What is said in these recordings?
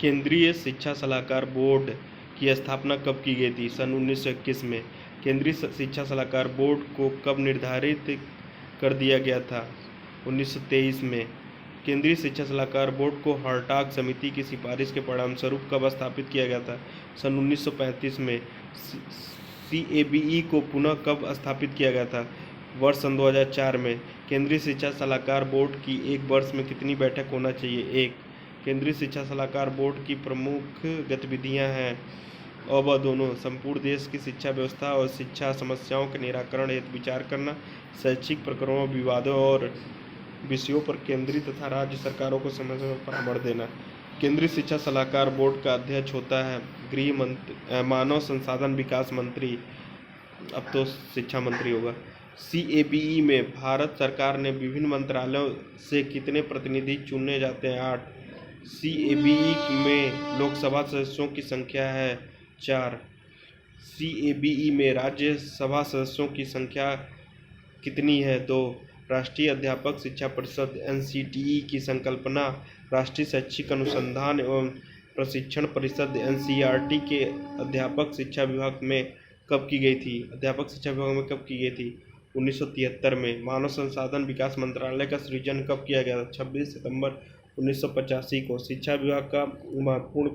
केंद्रीय शिक्षा सलाहकार बोर्ड की स्थापना कब की गई थी? सन 1921 में। केंद्रीय शिक्षा सलाहकार बोर्ड को कब निर्धारित कर दिया गया था? 1923 में। केंद्रीय शिक्षा सलाहकार बोर्ड को हर्टाग समिति की सिफारिश के परिणामस्वरूप कब स्थापित किया गया था? सन 1935 में। CABE को पुनः कब स्थापित किया गया था? वर्ष सन 2004 में। केंद्रीय शिक्षा सलाहकार बोर्ड की एक वर्ष में कितनी बैठक होना चाहिए? 1। केंद्रीय शिक्षा सलाहकार बोर्ड की प्रमुख गतिविधियां हैं और वह दोनों संपूर्ण देश की शिक्षा व्यवस्था और शिक्षा समस्याओं के निराकरण हेतु विचार करना, शैक्षिक प्रकरणों, विवादों और विषयों पर केंद्रीय तथा राज्य सरकारों को समय समय पर परामर्श देना। केंद्रीय शिक्षा सलाहकार बोर्ड का अध्यक्ष होता है गृह मंत्री, मानव संसाधन विकास मंत्री, अब तो शिक्षा मंत्री होगा। CABE में भारत सरकार ने विभिन्न मंत्रालयों से कितने प्रतिनिधि चुने जाते हैं? 8। CABE में लोकसभा सदस्यों की संख्या है 4। CABE में राज्यसभा सदस्यों की संख्या कितनी है? 2। राष्ट्रीय अध्यापक शिक्षा परिषद NCTE की संकल्पना राष्ट्रीय शैक्षिक अनुसंधान एवं प्रशिक्षण परिषद NCERT के अध्यापक शिक्षा विभाग में कब की गई थी? अध्यापक शिक्षा विभाग में कब की गई थी? 1973 में। मानव संसाधन विकास मंत्रालय का सृजन कब किया गया था? 26 सितंबर 1985 को। शिक्षा विभाग का महत्वपूर्ण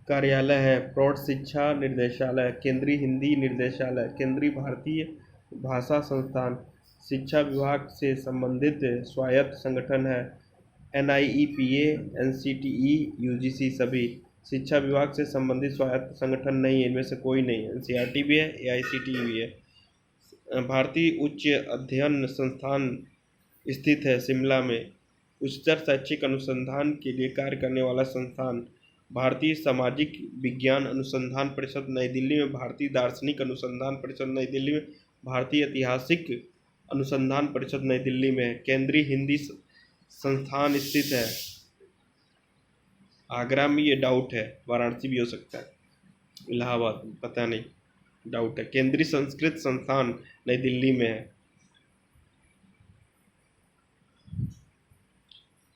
कार्यालय है प्रौढ़ शिक्षा निर्देशालय, केंद्रीय हिंदी निर्देशालय, केंद्रीय भारतीय भाषा संस्थान। शिक्षा विभाग से संबंधित स्वायत्त संगठन है NIEPA, NCTE, UGC। सभी शिक्षा विभाग से संबंधित स्वायत्त संगठन नहीं है, इनमें से कोई नहीं। NCERT भी है, AICTE भी है। भारतीय उच्च अध्ययन संस्थान स्थित है शिमला में। उच्चतर शैक्षिक अनुसंधान के लिए कार्य करने वाला संस्थान भारतीय सामाजिक विज्ञान अनुसंधान परिषद नई दिल्ली में, भारतीय दार्शनिक अनुसंधान परिषद नई दिल्ली में, भारतीय ऐतिहासिक अनुसंधान परिषद नई दिल्ली में। केंद्रीय हिंदी संस्थान स्थित है आगरा में, ये डाउट है, वाराणसी भी हो सकता है, इलाहाबाद पता नहीं, डाउट है। केंद्रीय संस्कृत संस्थान नई दिल्ली में है।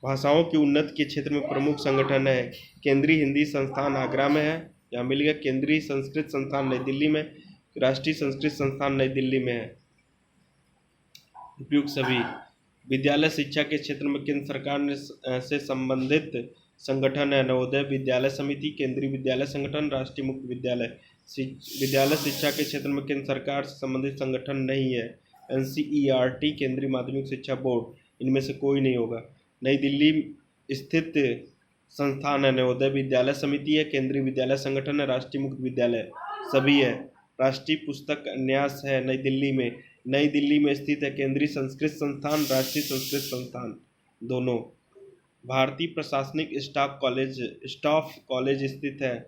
भाषाओं की उन्नति के क्षेत्र में प्रमुख संगठन है केंद्रीय हिंदी संस्थान आगरा में है, यहाँ मिलेगा। केंद्रीय संस्कृत संस्थान नई दिल्ली में, राष्ट्रीय संस्कृत संस्थान नई दिल्ली में है। उपयुक्त सभी। विद्यालय शिक्षा के क्षेत्र में केंद्र सरकार से संबंधित संगठन है नवोदय विद्यालय समिति, केंद्रीय विद्यालय संगठन, राष्ट्रीय मुक्त विद्यालय। विद्यालय शिक्षा के क्षेत्र में केंद्र सरकार से संबंधित संगठन नहीं है NCERT, केंद्रीय माध्यमिक शिक्षा बोर्ड, इनमें से कोई नहीं होगा। नई दिल्ली स्थित संस्थान है नवोदय विद्यालय समिति है, केंद्रीय विद्यालय संगठन है, राष्ट्रीय मुक्त विद्यालय सभी है। राष्ट्रीय पुस्तक न्यास है नई दिल्ली में। नई दिल्ली में स्थित है केंद्रीय संस्कृत संस्थान, राष्ट्रीय संस्कृत संस्थान दोनों। भारतीय प्रशासनिक स्टाफ कॉलेज स्थित है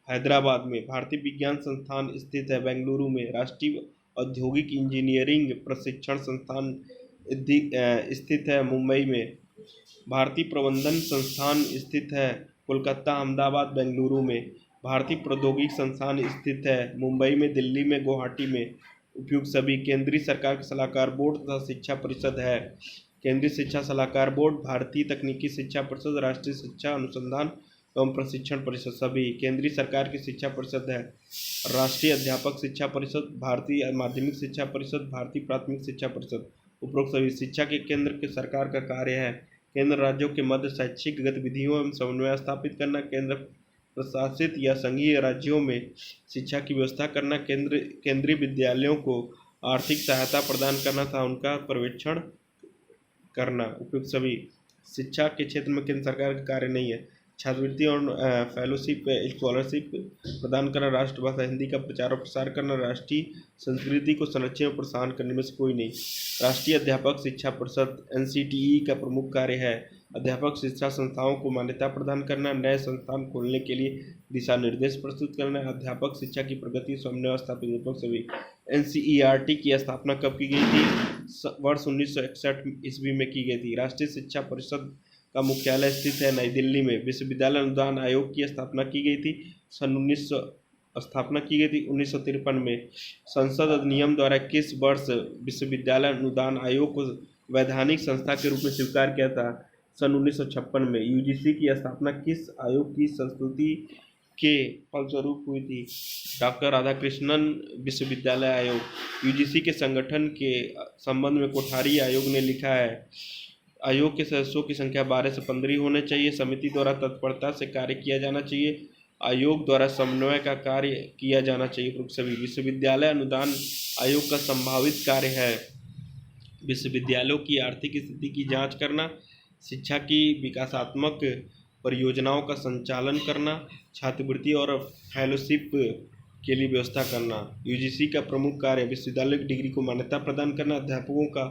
हैदराबाद में। भारतीय विज्ञान संस्थान स्थित है बेंगलुरु में। राष्ट्रीय औद्योगिक इंजीनियरिंग प्रशिक्षण संस्थान स्थित है मुंबई में। भारतीय प्रबंधन संस्थान स्थित है कोलकाता, अहमदाबाद, बेंगलुरु में। भारतीय प्रौद्योगिकी संस्थान स्थित है मुंबई में, दिल्ली में, गुवाहाटी में। उपयुक्त सभी। केंद्रीय सरकार का सलाहकार बोर्ड तथा शिक्षा परिषद है केंद्रीय शिक्षा सलाहकार बोर्ड, भारतीय तकनीकी शिक्षा परिषद, राष्ट्रीय शिक्षा अनुसंधान एवं प्रशिक्षण परिषद सभी। केंद्रीय सरकार की शिक्षा परिषद है राष्ट्रीय अध्यापक शिक्षा परिषद, भारतीय माध्यमिक शिक्षा परिषद, भारतीय प्राथमिक शिक्षा परिषद। उपरोक्त सभी। शिक्षा के केंद्र के सरकार का कार्य है केंद्र राज्यों के मध्य शैक्षिक गतिविधियों एवं समन्वय स्थापित करना, केंद्र प्रशासित या संघीय राज्यों में शिक्षा की व्यवस्था करना, केंद्रीय विद्यालयों को आर्थिक सहायता प्रदान करना तथा उनका पर्यवेक्षण करना। उपयुक्त सभी। शिक्षा के क्षेत्र में केंद्र सरकार का कार्य नहीं है छात्रवृत्ति और फेलोशिप स्कॉलरशिप प्रदान करना, राष्ट्रभाषा हिंदी का प्रचार और प्रसार करना, राष्ट्रीय संस्कृति को संरक्षण और प्रोत्साहन करने में से कोई नहीं। राष्ट्रीय अध्यापक शिक्षा परिषद NCTE का प्रमुख कार्य है अध्यापक शिक्षा संस्थाओं को मान्यता प्रदान करना, नए संस्थान खोलने के लिए दिशा निर्देश प्रस्तुत करना, अध्यापक शिक्षा की प्रगति समन्वय स्थापित सभी। NCERT की स्थापना कब की गई थी? वर्ष 1961 ईस्वी में की गई थी। राष्ट्रीय शिक्षा परिषद का मुख्यालय स्थित है नई दिल्ली में। विश्वविद्यालय अनुदान आयोग की स्थापना की गई थी सन 1953 में। संसद अधिनियम द्वारा किस वर्ष विश्वविद्यालय अनुदान आयोग को वैधानिक संस्था के रूप में स्वीकार किया था? सन 1956 में यूजीसी की स्थापना किस आयोग की संस्तुति के फलस्वरूप हुई थी? डॉक्टर राधाकृष्णन विश्वविद्यालय आयोग। यूजीसी के संगठन के संबंध में कोठारी आयोग ने लिखा है, आयोग के सदस्यों की संख्या 12 से 15 होने चाहिए। समिति द्वारा तत्परता से कार्य किया जाना चाहिए। आयोग द्वारा समन्वय का कार्य किया जाना चाहिए। उपरोक्त सभी। विश्वविद्यालय अनुदान आयोग का संभावित कार्य है विश्वविद्यालयों की आर्थिक स्थिति की जांच करना, शिक्षा की विकासात्मक परियोजनाओं का संचालन करना, छात्रवृत्ति और फेलोशिप के लिए व्यवस्था करना। यूजीसी का प्रमुख कार्य विश्वविद्यालय की डिग्री को मान्यता प्रदान करना, अध्यापकों का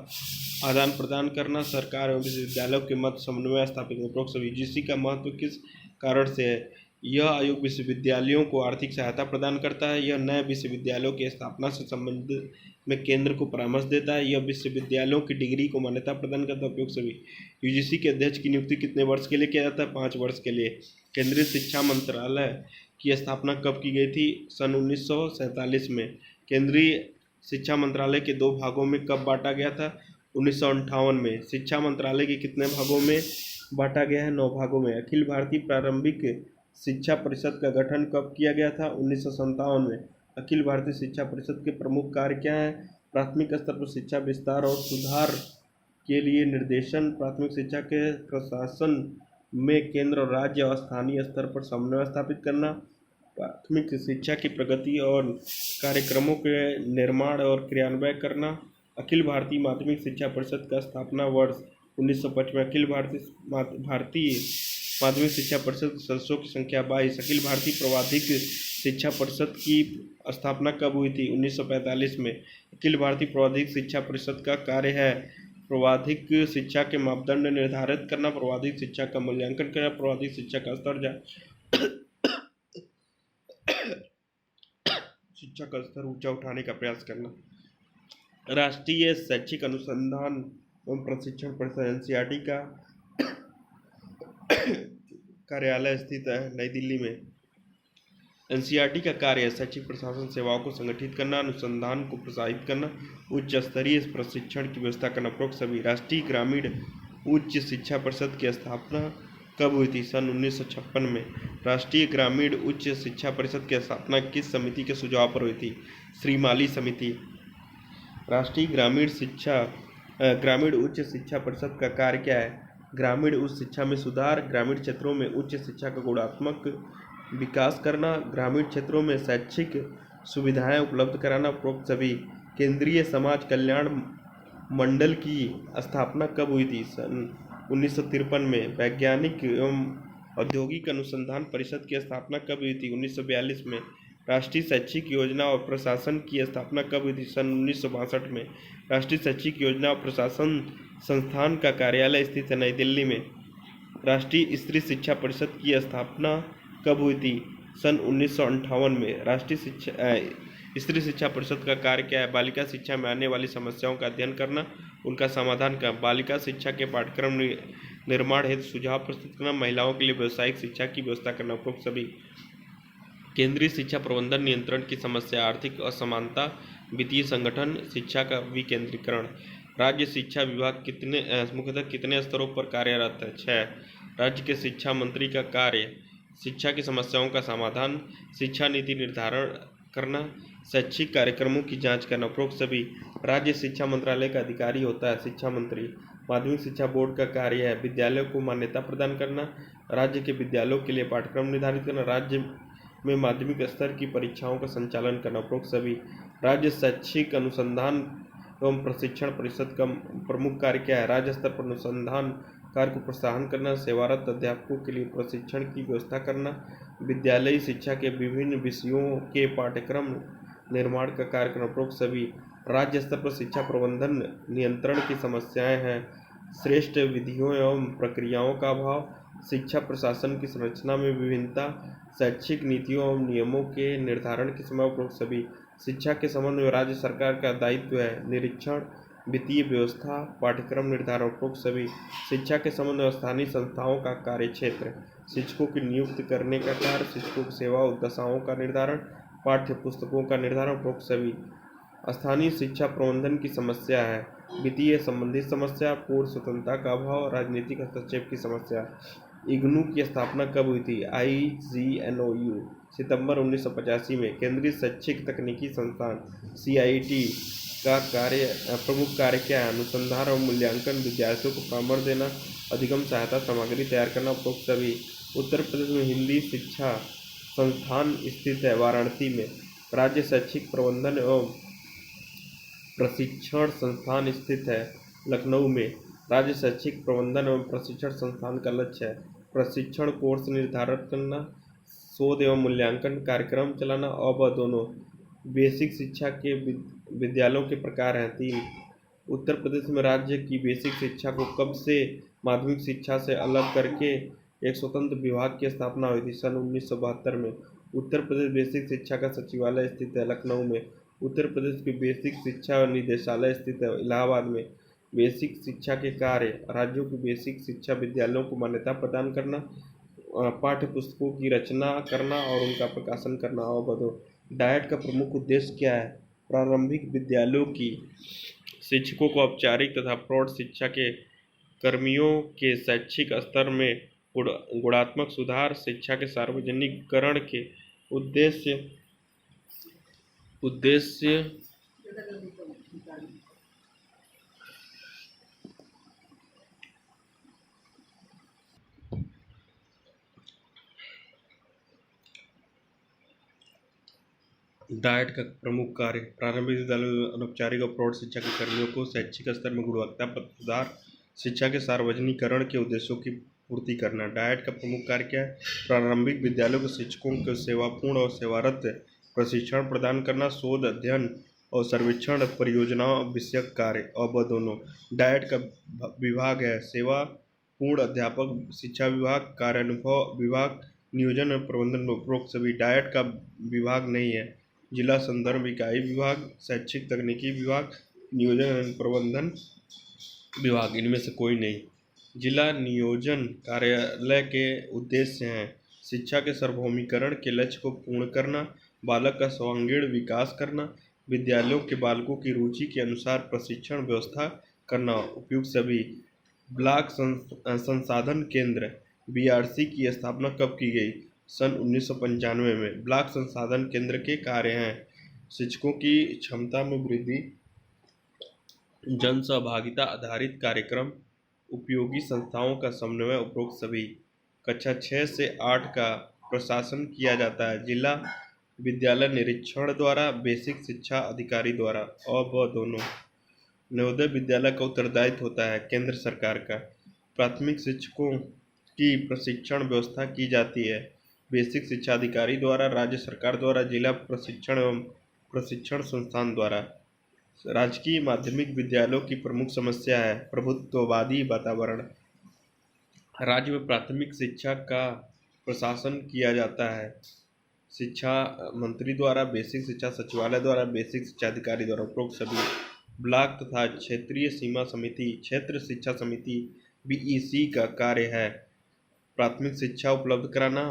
आदान प्रदान करना, सरकार एवं विश्वविद्यालयों के मध्य समन्वय स्थापित करना। उपरोक्त सभी। यूजीसी का महत्व किस कारण से है? यह आयोग विश्वविद्यालयों को आर्थिक सहायता प्रदान करता है। यह नए विश्वविद्यालयों की स्थापना से संबंधित में केंद्र को परामर्श देता है। यह विश्वविद्यालयों की डिग्री को मान्यता प्रदान करता है। उपयोग सभी। यूजीसी के अध्यक्ष की नियुक्ति कितने वर्ष के लिए किया जाता है? 5 वर्ष के लिए। केंद्रीय शिक्षा मंत्रालय की स्थापना कब की गई थी? सन 1947 में। केंद्रीय शिक्षा मंत्रालय के 2 भागों में कब बांटा गया था? 1958 में। शिक्षा मंत्रालय के कितने भागों में बांटा गया है? 9 भागों में। अखिल भारतीय प्रारंभिक शिक्षा परिषद का गठन कब किया गया था? 1957 में। अखिल भारतीय शिक्षा परिषद के प्रमुख कार्य क्या हैं? प्राथमिक स्तर पर शिक्षा विस्तार और सुधार के लिए निर्देशन, प्राथमिक शिक्षा के प्रशासन में केंद्र और राज्य और स्थानीय स्तर पर समन्वय स्थापित करना, प्राथमिक शिक्षा की प्रगति और कार्यक्रमों के निर्माण और क्रियान्वयन करना। अखिल भारतीय माध्यमिक शिक्षा परिषद का स्थापना वर्ष 1955। अखिल भारतीय माध्यमिक शिक्षा परिषद सदस्यों की संख्या 22। अखिल भारतीय प्रौद्योगिक शिक्षा परिषद की स्थापना कब हुई थी? 1945 में। अखिल भारतीय प्रौद्योगिक शिक्षा परिषद का कार्य है प्रौद्योगिक शिक्षा के मापदंड निर्धारित करना, प्रौद्योगिक शिक्षा का मूल्यांकन करना, प्रौद्योगिक शिक्षा का स्तर ऊंचा उठाने का प्रयास करना। राष्ट्रीय शैक्षिक अनुसंधान एवं प्रशिक्षण परिषद एनसीईआरटी का कार्यालय स्थित है नई दिल्ली में। एनसीईआरटी का कार्य शैक्षिक प्रशासन सेवाओं को संगठित करना, अनुसंधान को प्रोत्साहित करना, उच्च स्तरीय प्रशिक्षण की व्यवस्था करना। उपरोक्त सभी। राष्ट्रीय ग्रामीण उच्च शिक्षा परिषद की स्थापना कब हुई थी? सन 1956 में। राष्ट्रीय ग्रामीण उच्च शिक्षा परिषद की स्थापना किस समिति के सुझाव पर हुई थी? श्रीमाली समिति। राष्ट्रीय ग्रामीण उच्च शिक्षा परिषद का कार्य क्या है? ग्रामीण उच्च शिक्षा में सुधार, ग्रामीण क्षेत्रों में उच्च शिक्षा का गुणात्मक विकास करना, ग्रामीण क्षेत्रों में शैक्षिक सुविधाएं उपलब्ध कराना। उपरोक्त सभी। केंद्रीय समाज कल्याण मंडल की स्थापना कब हुई थी? सन 1953 में। वैज्ञानिक एवं औद्योगिक अनुसंधान परिषद की स्थापना कब हुई थी? 1942 में। राष्ट्रीय शैक्षिक योजना और प्रशासन की स्थापना कब हुई थी? सन 1962 में। राष्ट्रीय शैक्षिक योजना और प्रशासन संस्थान का कार्यालय स्थित है नई दिल्ली में। राष्ट्रीय स्त्री शिक्षा परिषद की स्थापना कब हुई थी? सन 1958 में। राष्ट्रीय स्त्री शिक्षा परिषद का कार्य क्या है? बालिका शिक्षा में आने वाली समस्याओं का अध्ययन करना, उनका समाधान करना, बालिका शिक्षा के पाठ्यक्रम निर्माण हेतु सुझाव प्रस्तुत करना, महिलाओं के लिए व्यावसायिक शिक्षा की व्यवस्था करना। उपरोक्त सभी। केंद्रीय शिक्षा प्रबंधन नियंत्रण की समस्या, आर्थिक असमानता, वित्तीय संगठन, शिक्षा का विकेंद्रीकरण। राज्य शिक्षा विभाग मुख्यतः कितने स्तरों पर कार्यरत है? 6। राज्य के शिक्षा मंत्री का कार्य शिक्षा की समस्याओं का समाधान, शिक्षा नीति निर्धारण करना, शैक्षिक कार्यक्रमों की जांच करना। उपरोक्त सभी। राज्य शिक्षा मंत्रालय का अधिकारी होता है शिक्षा मंत्री। माध्यमिक शिक्षा बोर्ड का कार्य है विद्यालयों को मान्यता प्रदान करना, राज्य के विद्यालयों के लिए पाठ्यक्रम निर्धारित करना, राज्य में माध्यमिक स्तर की परीक्षाओं का संचालन करना। उपरोक्त सभी। राज्य शैक्षिक अनुसंधान एवं प्रशिक्षण परिषद का प्रमुख कार्य क्या है? राज्य स्तर पर अनुसंधान कार्य को प्रोत्साहन करना, सेवारत अध्यापकों के लिए प्रशिक्षण की व्यवस्था करना, विद्यालयी शिक्षा के विभिन्न विषयों के पाठ्यक्रम निर्माण का कार्य करना। उपरोक्त सभी। राज्य स्तर पर शिक्षा प्रबंधन नियंत्रण की समस्याएं हैं श्रेष्ठ विधियों एवं प्रक्रियाओं का अभाव, शिक्षा प्रशासन की संरचना में विभिन्नता, शैक्षिक नीतियों एवं नियमों के निर्धारण की समय। उपरोक्त सभी। शिक्षा के संबंध में राज्य सरकार का दायित्व है निरीक्षण, वित्तीय व्यवस्था, पाठ्यक्रम निर्धारण। उपरोक्त सभी। शिक्षा के संबंध में स्थानीय संस्थाओं का कार्य क्षेत्र, शिक्षकों की नियुक्ति करने का कार्य, शिक्षकों की सेवा दशाओं का निर्धारण, पाठ्य पुस्तकों का निर्धारण। उपरोक्त सभी। स्थानीय शिक्षा प्रबंधन की समस्या है, वित्तीय संबंधी समस्या, पूर्ण स्वतंत्रता का अभाव, राजनीतिक हस्तक्षेप की समस्या। इग्नू की स्थापना कब हुई थी? IGNOU सितंबर 1985 में। केंद्रीय शैक्षिक तकनीकी संस्थान CIT का प्रमुख कार्य क्या है? अनुसंधान और मूल्यांकन, विद्यार्थियों को परामर्श देना, अधिगम सहायता सामग्री तैयार करना, उपरोक्त सभी। उत्तर प्रदेश में हिंदी शिक्षा संस्थान स्थित है वाराणसी में। राज्य शैक्षिक प्रबंधन एवं प्रशिक्षण संस्थान स्थित है लखनऊ में। राज्य शैक्षिक प्रबंधन एवं प्रशिक्षण संस्थान का लक्ष्य है प्रशिक्षण कोर्स निर्धारित करना, शोध एवं मूल्यांकन कार्यक्रम चलाना और वह दोनों। बेसिक शिक्षा के विद्यालयों के प्रकार हैं 3। उत्तर प्रदेश में राज्य की बेसिक शिक्षा को कब से माध्यमिक शिक्षा से अलग करके एक स्वतंत्र विभाग की स्थापना हुई थी? सन 1972 में। उत्तर प्रदेश बेसिक शिक्षा का सचिवालय स्थित है लखनऊ में। उत्तर प्रदेश के बेसिक शिक्षा निदेशालय स्थित है इलाहाबाद में। बेसिक शिक्षा के कार्य: राज्यों की बेसिक शिक्षा विद्यालयों को मान्यता प्रदान करना, पाठ्य पुस्तकों की रचना करना और उनका प्रकाशन करना और बदो। डायट का प्रमुख उद्देश्य क्या है? प्रारंभिक विद्यालयों की शिक्षकों को औपचारिक तथा प्रौढ़ शिक्षा के कर्मियों के शैक्षिक स्तर में गुणात्मक सुधार, शिक्षा के सार्वजनिकरण के उद्देश्य डायट का प्रमुख कार्य: प्रारंभिक विद्यालयों में अनौपचारिक और प्रौढ़ शिक्षा के कर्मियों को शैक्षिक स्तर में गुणवत्ता सुधार, शिक्षा के सार्वजनिकरण के उद्देश्यों की पूर्ति करना। डायट का प्रमुख कार्य क्या है? प्रारंभिक विद्यालयों के शिक्षकों को सेवापूर्ण और सेवारत प्रशिक्षण प्रदान करना, शोध, अध्ययन और सर्वेक्षण परियोजनाओं विषयक कार्य और वह दोनों। डायट का विभाग है सेवा पूर्ण अध्यापक शिक्षा विभाग, कार्यानुभव विभाग, नियोजन और प्रबंधन उपरोक्त सभी। डायट का विभाग नहीं है जिला संदर्भ इकाई विभाग, शैक्षिक तकनीकी विभाग, नियोजन एवं प्रबंधन विभाग, इनमें से कोई नहीं। जिला नियोजन कार्यालय के उद्देश्य हैं शिक्षा के सार्वभौमिकरण के लक्ष्य को पूर्ण करना, बालक का सर्वांगीण विकास करना, विद्यालयों के बालकों की रुचि के अनुसार प्रशिक्षण व्यवस्था करना, उपयुक्त सभी। ब्लॉक संसाधन केंद्र BRC की स्थापना कब की गई? सन 1995 में। ब्लॉक संसाधन केंद्र के कार्य हैं शिक्षकों की क्षमता में वृद्धि, जन सहभागिता आधारित कार्यक्रम, उपयोगी संस्थाओं का समन्वय, उपरोक्त सभी। कक्षा 6 से 8 का प्रशासन किया जाता है जिला विद्यालय निरीक्षण द्वारा, बेसिक शिक्षा अधिकारी द्वारा और वह दोनों। नवोदय विद्यालय का उत्तरदायित्व होता है केंद्र सरकार का। प्राथमिक शिक्षकों की प्रशिक्षण व्यवस्था की जाती है बेसिक शिक्षा अधिकारी द्वारा, राज्य सरकार द्वारा, जिला प्रशिक्षण एवं प्रशिक्षण संस्थान द्वारा। राजकीय माध्यमिक विद्यालयों की प्रमुख समस्या है प्रभुत्ववादी वातावरण। राज्य में प्राथमिक शिक्षा का प्रशासन किया जाता है शिक्षा मंत्री द्वारा, बेसिक शिक्षा सचिवालय द्वारा, बेसिक शिक्षा अधिकारी द्वारा, उपरोक्त सभी। ब्लॉक तथा क्षेत्रीय सीमा समिति, क्षेत्र शिक्षा समिति BEC का कार्य है प्राथमिक शिक्षा उपलब्ध कराना,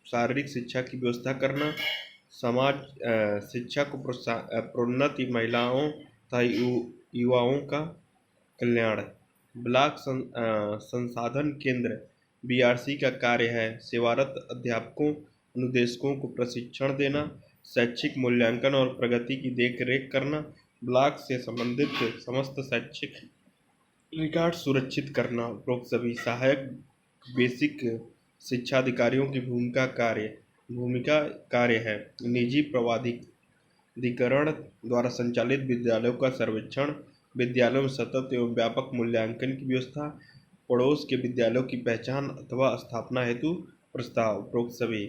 शारीरिक शिक्षा की व्यवस्था करना, समाज शिक्षा को प्रोन्नति, महिलाओं तथा युवाओं का कल्याण। ब्लॉक संसाधन केंद्र BRC का कार्य है सेवारत अध्यापकों अनुदेशकों को प्रशिक्षण देना, शैक्षिक मूल्यांकन और प्रगति की देखरेख करना, ब्लॉक से संबंधित समस्त शैक्षिक रिकॉर्ड सुरक्षित करना, उपरोक्त सभी। सहायक बेसिक शिक्षा अधिकारियों की भूमिका कार्य है निजी प्राधिकरण द्वारा संचालित विद्यालयों का सर्वेक्षण, विद्यालयों में सतत एवं व्यापक मूल्यांकन की व्यवस्था, पड़ोस के विद्यालयों की पहचान अथवा स्थापना हेतु प्रस्ताव, उपरोक्त सभी।